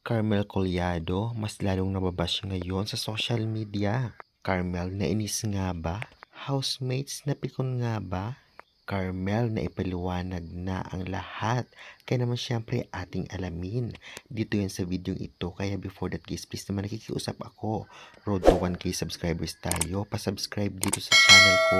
Carmel Collado, mas lalong nababash ngayon sa social media. Carmel, nainis nga ba? Housemates, napikon nga ba? Carmel, na ipaliwanag na ang lahat. Kaya naman syempre ating alamin. Dito yan sa video ito. Kaya before that guys, please naman nakikiusap ako. Road to 1K subscribers tayo. Pa-subscribe dito sa channel ko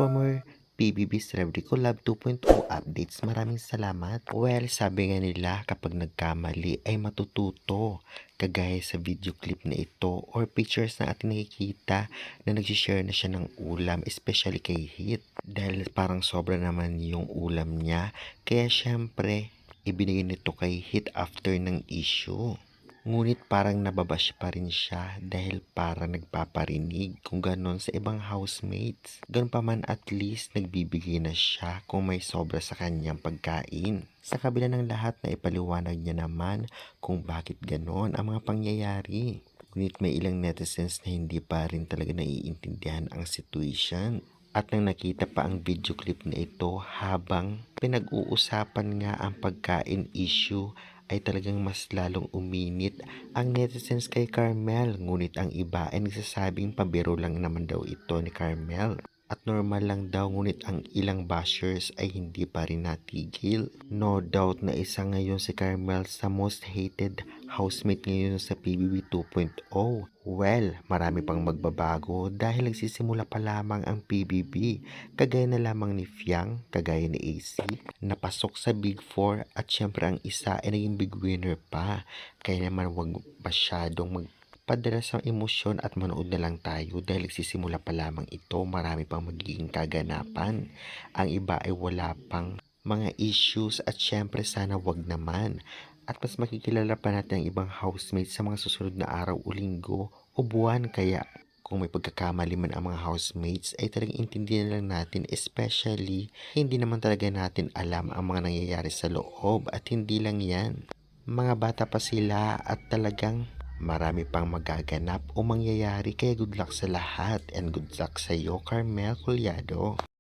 for more PBB Celebrity Collab 2.0 updates. Maraming salamat. Well, sabi nga nila kapag nagkamali ay matututo. Kagaya sa video clip na ito or pictures na ating nakikita na nagsishare na siya ng ulam, especially kay Hit. Dahil parang sobra naman yung ulam niya. Kaya syempre, ibinigay nito kay Hit after ng issue. Ngunit parang nababash pa rin siya dahil parang nagpaparinig kung ganon sa ibang housemates. Ganun pa man at least nagbibigay na siya kung may sobra sa kanyang pagkain. Sa kabila ng lahat na ipaliwanag niya naman kung bakit ganon ang mga pangyayari. Ngunit may ilang netizens na hindi pa rin talaga naiintindihan ang situation. At nang nakita pa ang video clip na ito habang pinag-uusapan nga ang pagkain issue ay talagang mas lalong uminit ang netizens kay Carmel. Ngunit ang iba ay nagsasabing pabiro lang naman daw ito ni Carmel. At normal lang daw, ngunit ang ilang bashers ay hindi pa rin natigil. No doubt na isa ngayon si Carmel sa most hated housemate ngayon sa PBB 2.0. Well, marami pang magbabago dahil nagsisimula pa lamang ang PBB. Kagaya na lamang ni Fiang, kagaya ni AC, napasok sa Big 4 at syempre ang isa ay naging big winner pa. Kaya naman wag masyadong padala sa emosyon at manood na lang tayo dahil nagsisimula pa lamang ito, marami pang magiging kaganapan. Ang iba ay wala pang mga issues at syempre sana wag naman. At mas makikilala pa natin ang ibang housemates sa mga susunod na araw o linggo o buwan, kaya kung may pagkakamali man ang mga housemates ay talagang intindihan lang natin, especially hindi naman talaga natin alam ang mga nangyayari sa loob at hindi lang yan. Mga bata pa sila at talagang marami pang magaganap o mangyayari, kaya good luck sa lahat and good luck sa iyo, Carmel Collado.